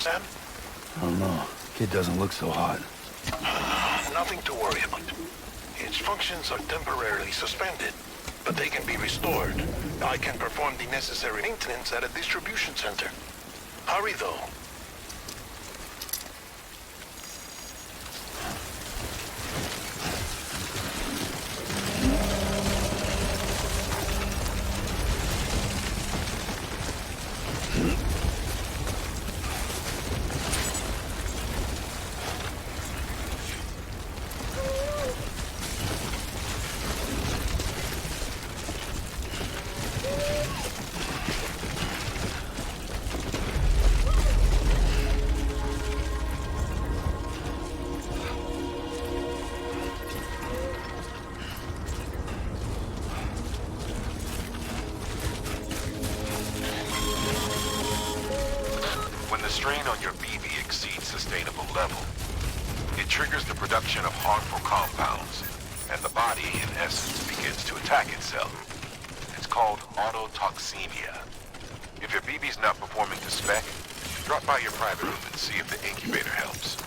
Sam? I don't know. Kid doesn't look so hot. Nothing to worry about. Its functions are temporarily suspended, but they can be restored. I can perform the necessary maintenance at a distribution center. Hurry, though. Strain on your BB exceeds sustainable level. It triggers the production of harmful compounds, and the body, in essence, begins to attack itself. It's called autotoxemia. If your BB's not performing to spec, drop by your private room and see if the incubator helps.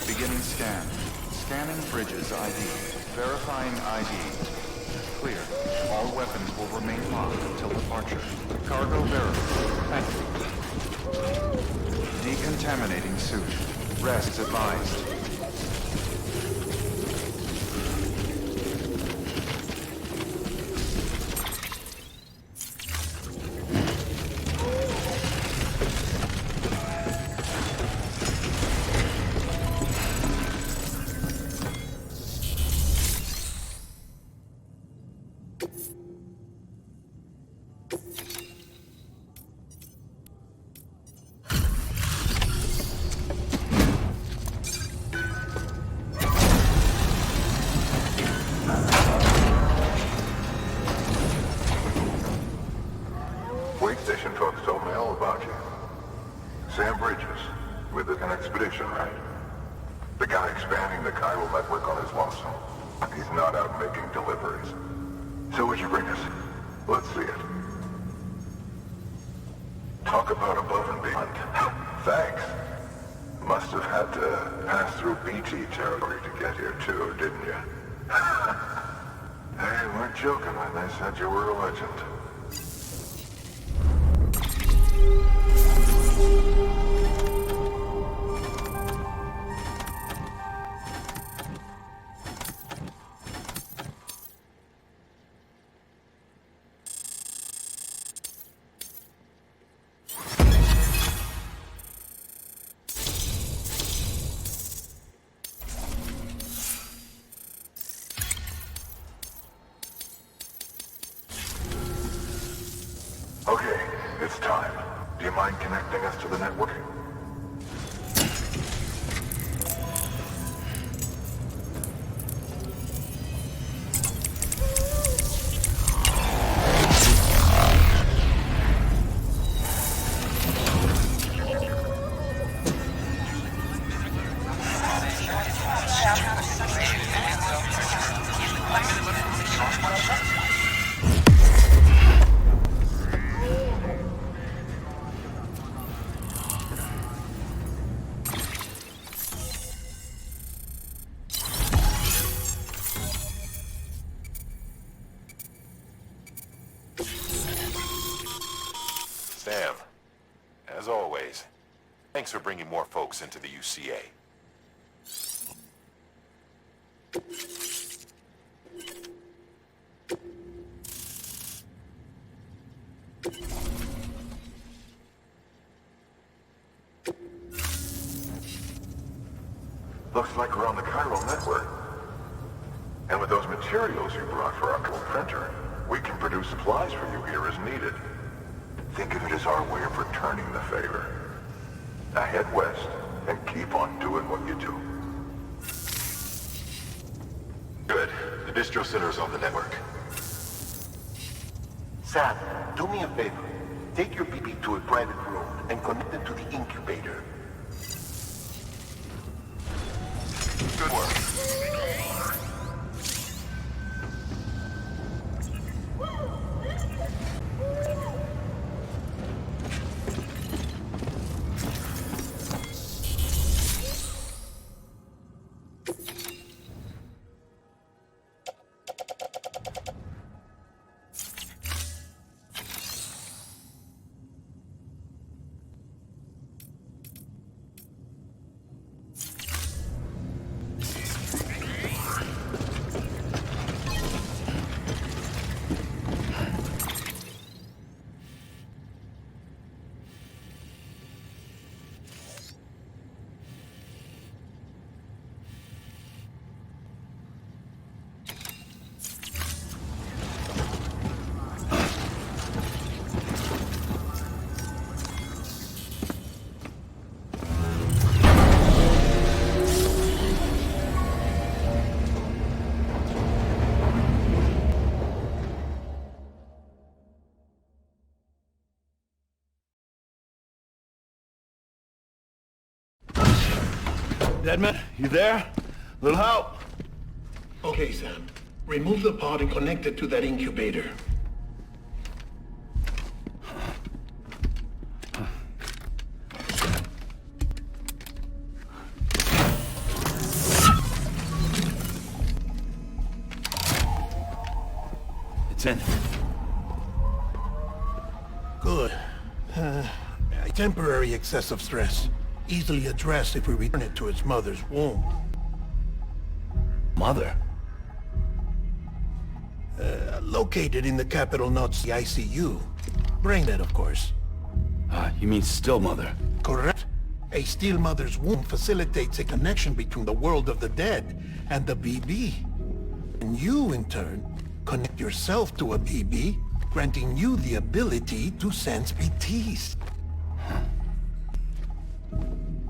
Beginning scan. Scanning bridges ID. Verifying ID. Clear. All weapons will remain locked until departure. Cargo verified. Thank you. Decontaminating suit. Rest advised. Station folks told me all about you. Sam Bridges, with an expedition, right? The guy expanding the chiral network on his lonesome. He's not out making deliveries. So what'd you bring us? Let's see it. Talk about above and beyond. Thanks. Must have had to pass through BT territory to get here too, didn't you? They weren't joking when they said you were a legend. Okay, it's time. Do you mind connecting us to the network? Sam, as always, thanks for bringing more folks into the UCA. Looks like we're on the chiral network. And with those materials you brought for our printer, we can produce supplies for you here as needed. Think of it as our way of returning the favor. Now head west and keep on doing what you do. distro center's on the network. Sam, do me a favor. Take your BB to a private room and connect it to the incubator. Good work. Deadman, you there? Little help? Okay, Sam. Remove the pod and connect it to that incubator. It's in. Good. A temporary excessive stress. Easily addressed if we return it to its mother's womb. Mother? Located in the capital Nazi ICU. Braindead, of course. You mean still mother? Correct. A still mother's womb facilitates a connection between the world of the dead and the BB. And you, in turn, connect yourself to a BB, granting you the ability to sense BTs.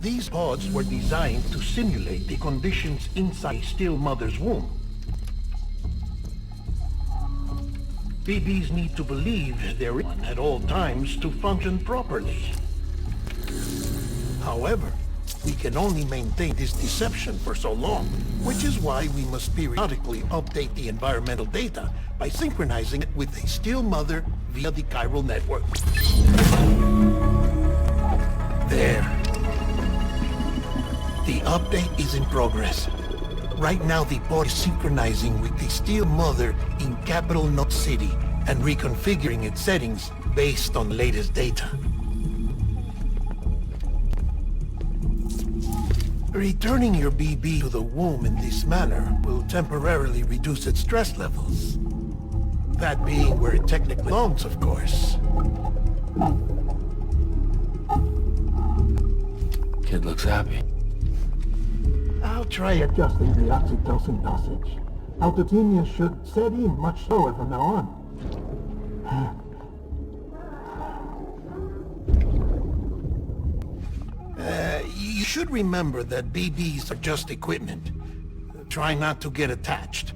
These pods were designed to simulate the conditions inside a still mother's womb. BBs need to believe they're in at all times to function properly. However, we can only maintain this deception for so long, which is why we must periodically update the environmental data by synchronizing it with a still mother via the chiral network. There. The update is in progress. Right now, the pod is synchronizing with the still mother in Capital Knot City and reconfiguring its settings based on latest data. Returning your BB to the womb in this manner will temporarily reduce its stress levels. That being where it technically belongs, of course. Kid looks happy. I'll try adjusting the oxytocin dosage. Altotemia should set in much slower from now on. You should remember that BBs are just equipment. Try not to get attached.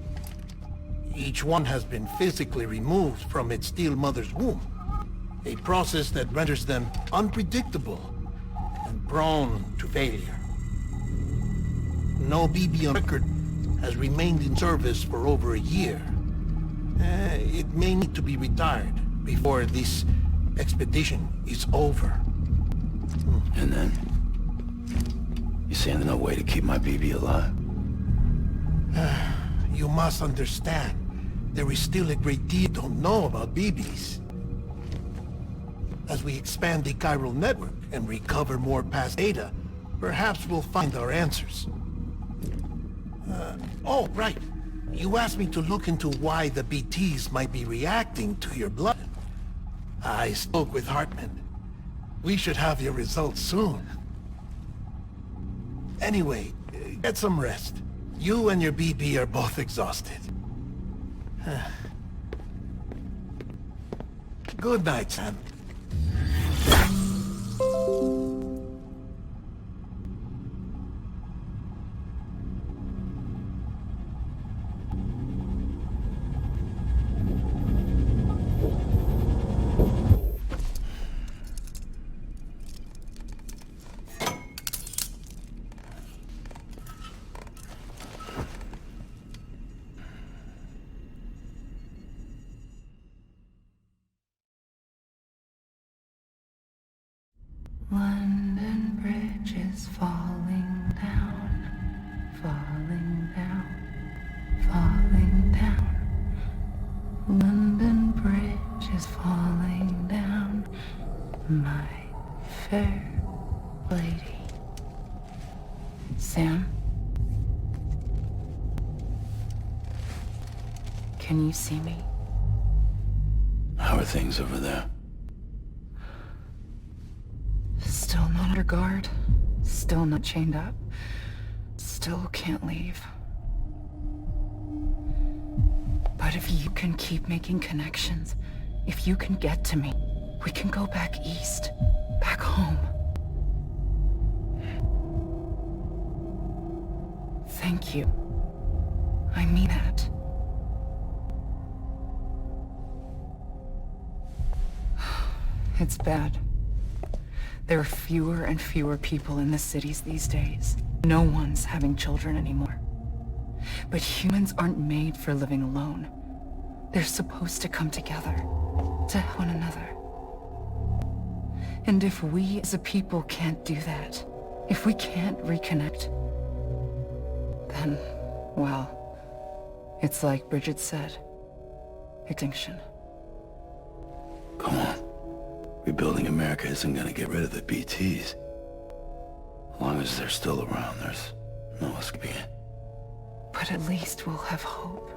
Each one has been physically removed from its still mother's womb. A process that renders them unpredictable and prone to failure. No BB on record has remained in service for over a year. It may need to be retired before this expedition is over. And then? You saying there's no way to keep my BB alive? You must understand, there is still a great deal you don't know about BBs. As we expand the chiral network and recover more past data, perhaps we'll find our answers. Oh, right. You asked me to look into why the BTs might be reacting to your blood. I spoke with Hartman. We should have your results soon. Anyway, get some rest. You and your BB are both exhausted. Good night, Sam. London Bridge is falling down, falling down, falling down. London Bridge is falling down, my fair lady. Sam? Can you see me? How are things over there? Still not under guard. Still not chained up. Still can't leave. But if you can keep making connections, if you can get to me, we can go back east. Back home. Thank you. I mean that. It's bad. There are fewer and fewer people in the cities these days. No one's having children anymore. But humans aren't made for living alone. They're supposed to come together, to help one another. And if we as a people can't do that, if we can't reconnect, then, well, it's like Bridget said, extinction. Come on. Rebuilding America isn't gonna get rid of the BTs. As long as they're still around, there's no escaping it. But at least we'll have hope.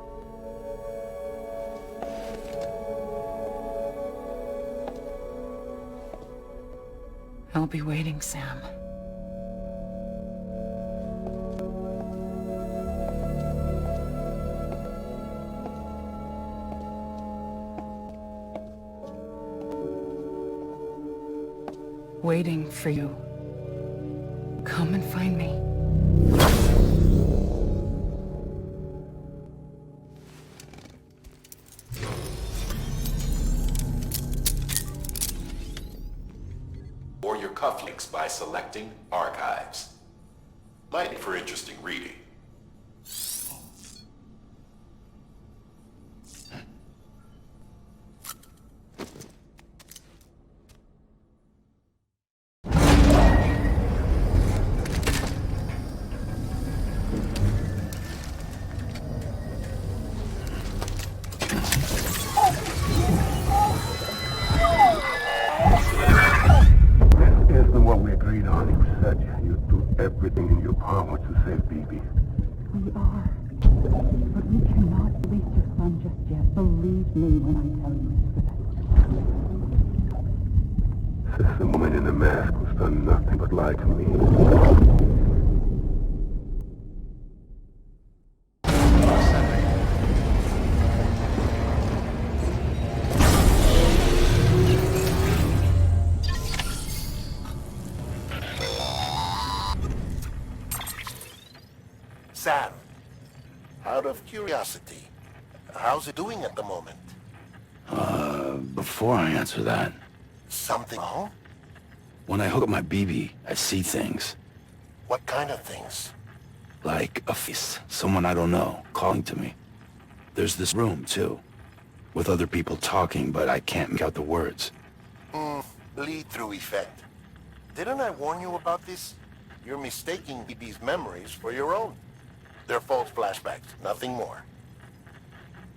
I'll be waiting, Sam. Waiting for you. Come and find me. Or your cufflinks by selecting Archives. Might be for interesting reading. Everything in your power to save BB. We are. But we cannot release your son just yet. Believe me when I tell you it's for that. The woman in the mask has done nothing but lie to me. Sam, out of curiosity, how's it doing at the moment? Before I answer that, Something wrong? when I hook up my BB, I see things. What kind of things? Like a face, someone I don't know, calling to me. There's this room, too, with other people talking, but I can't make out the words. Lead-through effect. Didn't I warn you about this? You're mistaking BB's memories for your own. They're false flashbacks, nothing more.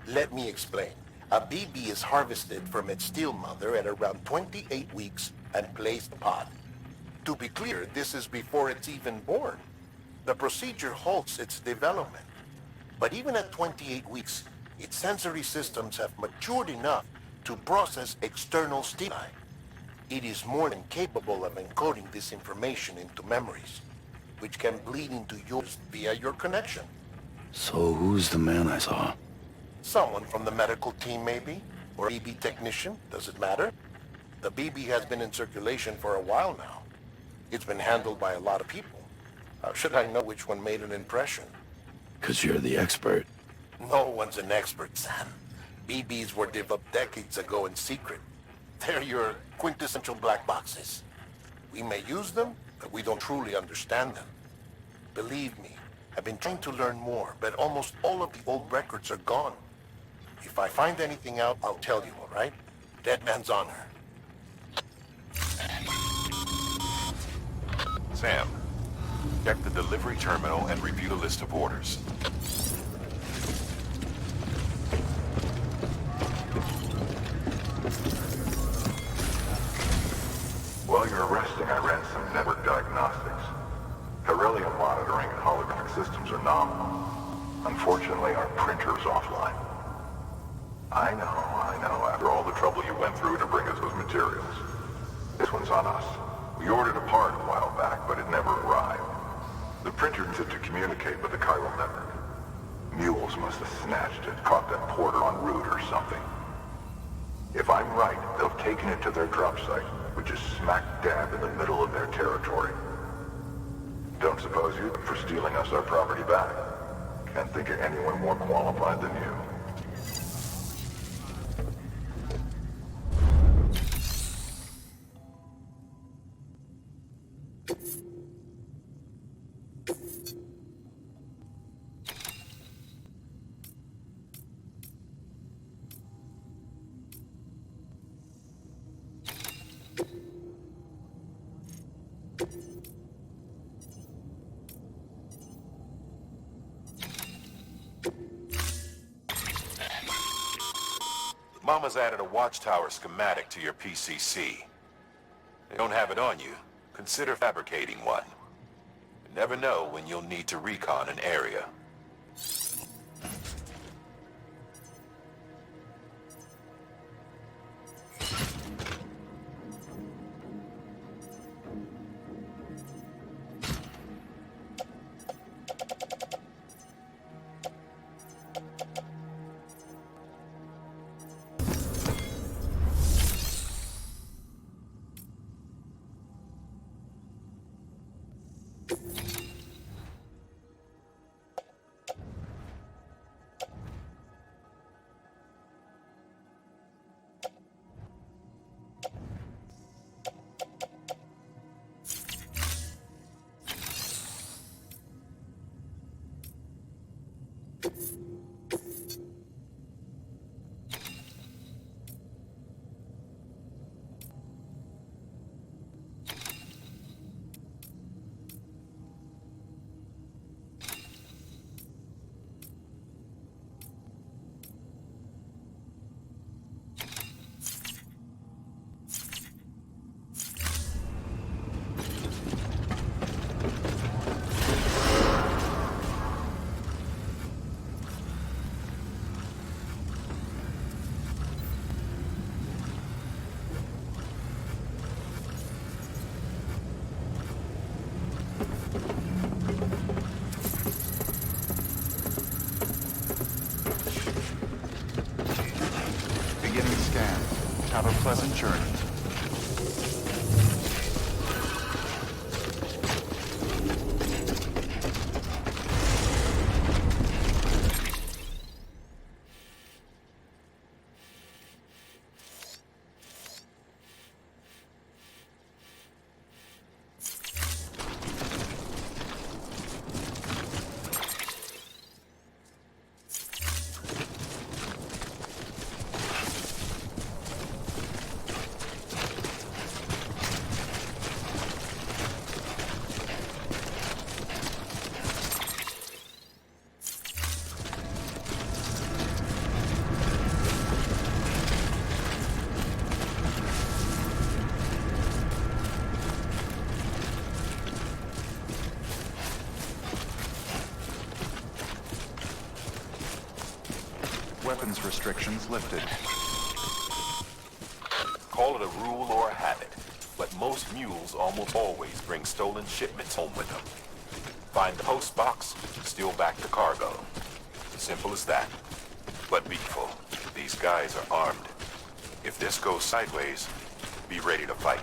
Let me explain. A BB is harvested from its steel mother at around 28 weeks and placed in pod. To be clear, this is before it's even born. The procedure halts its development. But even at 28 weeks, its sensory systems have matured enough to process external stimuli. It is more than capable of encoding this information into memories, which can bleed into yours via your connection. So who's the man I saw? Someone from the medical team, maybe? Or BB technician, does it matter? The BB has been in circulation for a while now. It's been handled by a lot of people. How should I know which one made an impression? 'Cause you're the expert. No one's an expert, Sam. BBs were developed decades ago in secret. They're your quintessential black boxes. We may use them, but we don't truly understand them. Believe me, I've been trying to learn more, but almost all of the old records are gone. If I find anything out, I'll tell you, all right? Dead man's honor. Sam, check the delivery terminal and review the list of orders. While you're resting, I ran some network diagnostics. Beryllium monitoring and holographic systems are nominal. Unfortunately, our printer's offline. I know. After all the trouble you went through to bring us those materials. This one's on us. We ordered a part a while back, but it never arrived. The printer needed to communicate with the chiral network. Mules must have snatched it, caught that porter en route or something. If I'm right, they've taken it to their drop site, which is smack dab in the middle of their territory. Don't suppose you're for stealing us our property back. Can't think of anyone more qualified than you. Mama's added a watchtower schematic to your PCC. They don't have it on you. Consider fabricating one. You never know when you'll need to recon an area. Have a pleasant journey. Weapons restrictions lifted. Call it a rule or a habit, but most mules almost always bring stolen shipments home with them. Find the post box, steal back the cargo. Simple as that. But be careful. These guys are armed. If this goes sideways, be ready to fight.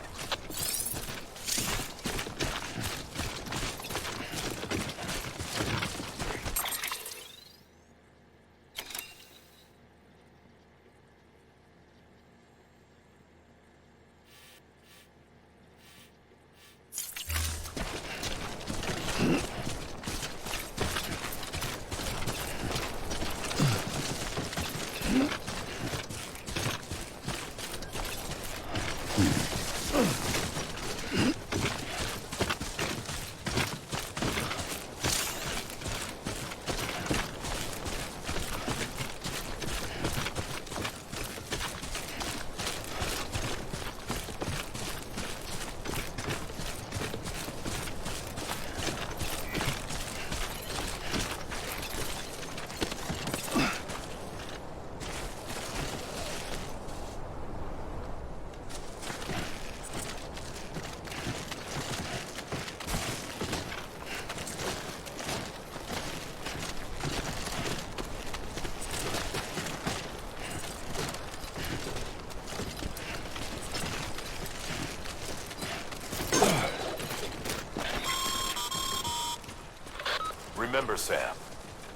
Remember, Sam,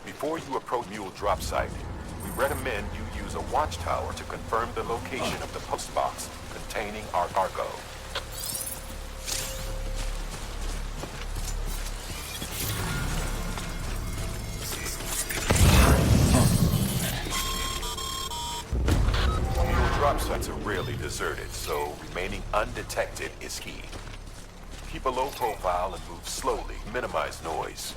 before you approach Mule drop site, we recommend you use a watchtower to confirm the location of the post box containing our cargo. Mule drop sites are rarely deserted, so remaining undetected is key. Keep a low profile and move slowly. Minimize noise.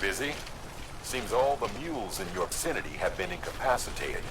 Busy? Seems all the mules in your vicinity have been incapacitated.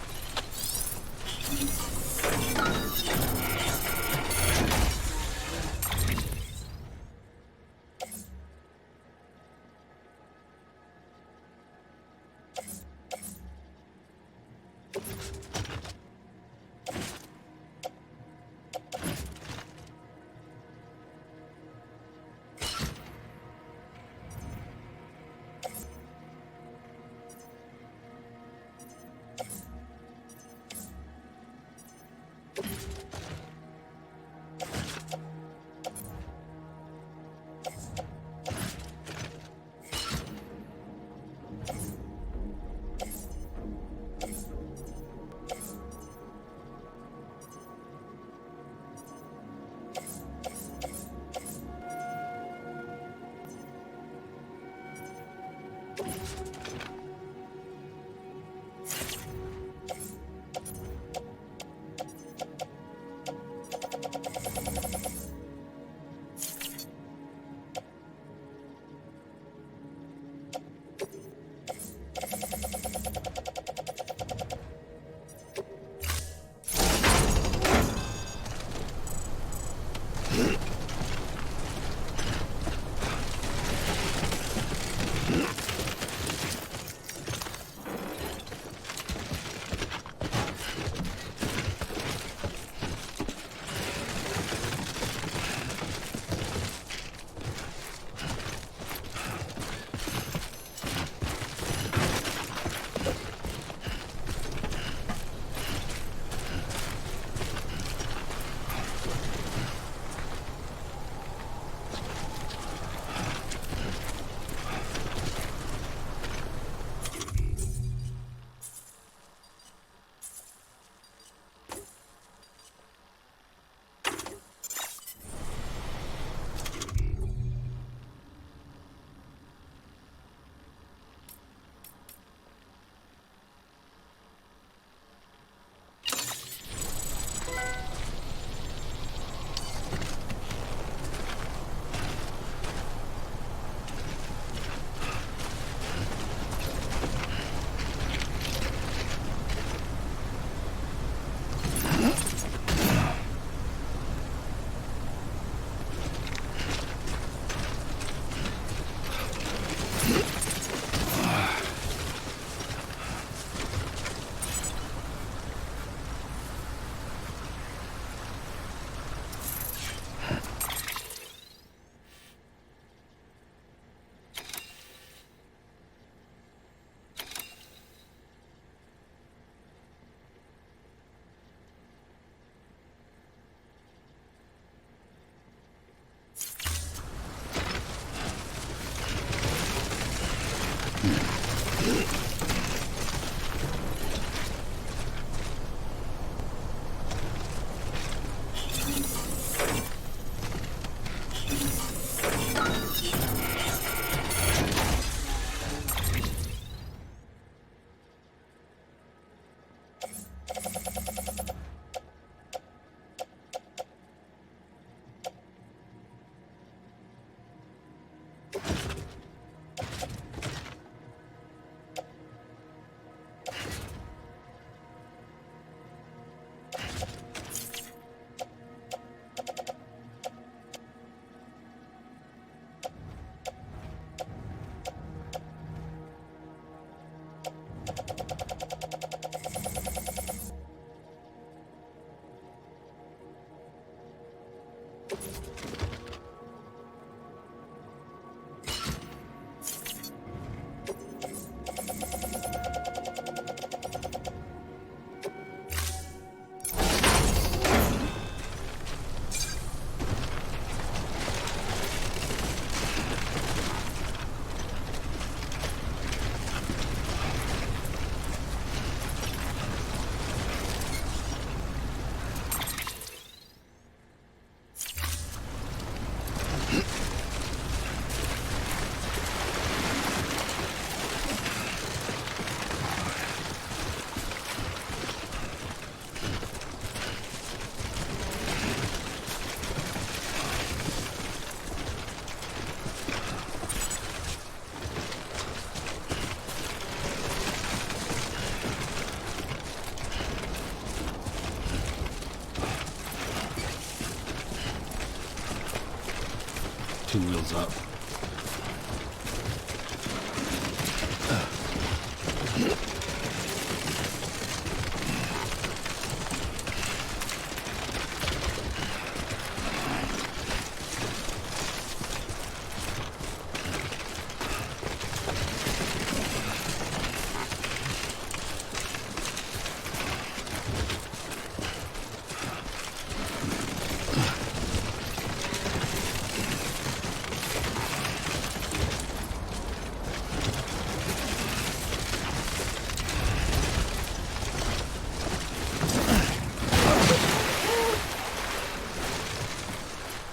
2 wheels up.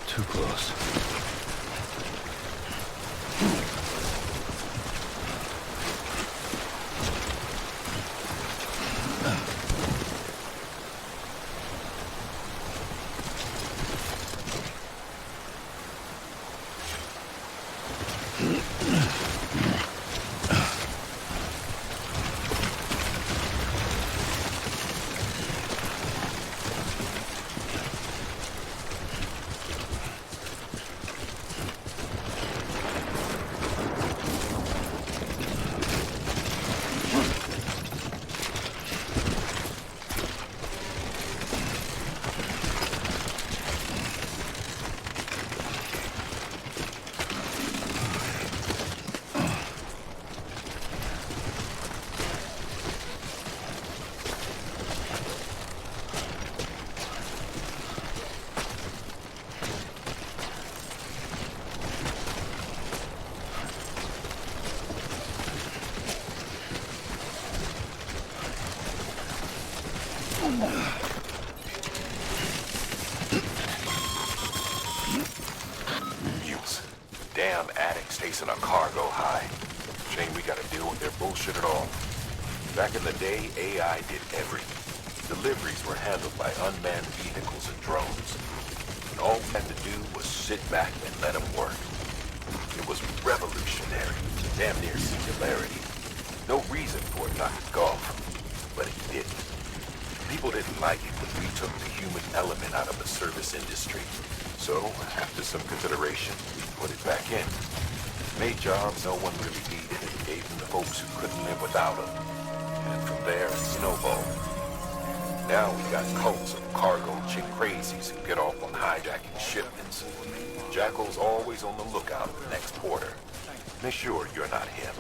Too close. Mutes. Damn addicts chasing a cargo high. Shame we gotta deal with their bullshit at all. Back in the day, AI did everything. Deliveries were handled by unmanned vehicles and drones. And all we had to do was sit back and let them work. It was revolutionary, damn near singularity. No reason for it not to go, but it didn't. People didn't like it when we took the human element out of the service industry. So, after some consideration, we put it back in. Made jobs no one really needed and gave them to folks who couldn't live without them. And from there, it snowballed. Now we got cults of cargo chick crazies who get off on hijacking shipments. Jackal's always on the lookout at the next porter. Make sure you're not him.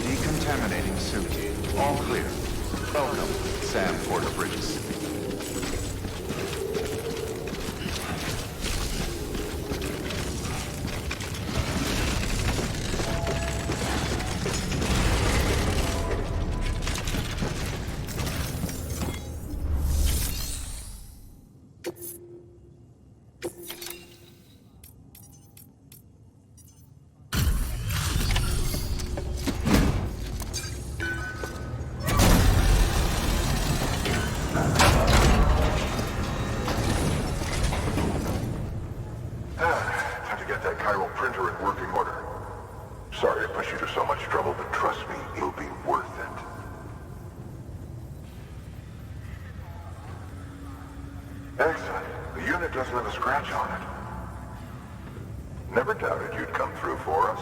Decontaminating suit. All clear. Welcome, Sam Porter Bridges. Time to get that chiral printer in working order. Sorry to push you to so much trouble, but trust me, it'll be worth it. Excellent. The unit doesn't have a scratch on it. Never doubted you'd come through for us.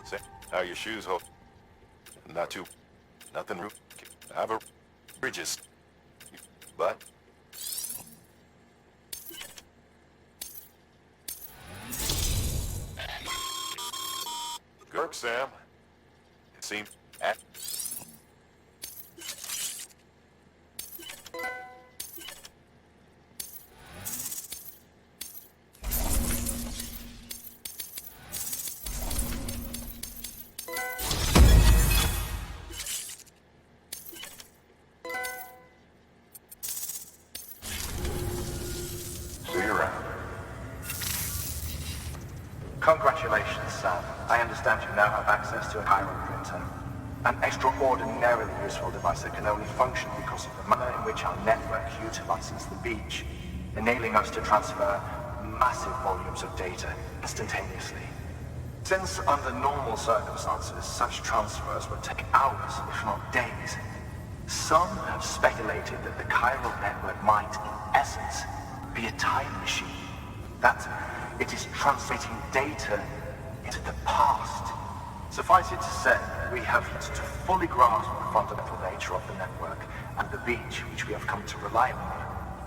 Say, how your shoes hold? Not too. Nothing. I have a bridges. But. Good work, Sam. It seemed. Congratulations, Sam. I understand you now have access to a chiral printer. An extraordinarily useful device that can only function because of the manner in which our network utilizes the beach, enabling us to transfer massive volumes of data instantaneously. Since under normal circumstances, such transfers would take hours, if not days, some have speculated that the chiral network might, in essence, be a time machine. That it is transmitting data into the past. Suffice it to say, we have yet to fully grasp the fundamental nature of the network and the beach which we have come to rely on.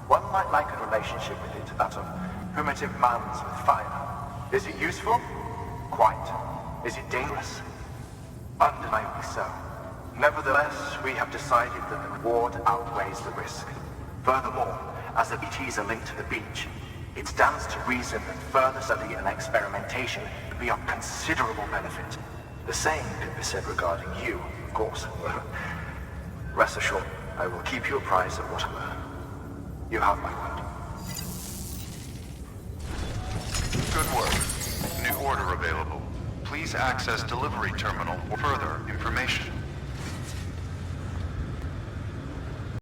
One might like a relationship with it, that of primitive mounds with fire. Is it useful? Quite. Is it dangerous? Undeniably so. Nevertheless, we have decided that the reward outweighs the risk. Furthermore, as the BTs are linked to the beach, it stands to reason that further study and experimentation would be of considerable benefit. The same could be said regarding you, of course. Rest assured, I will keep you apprised of what I learn. You have my word. Good work. New order available. Please access delivery terminal for further information.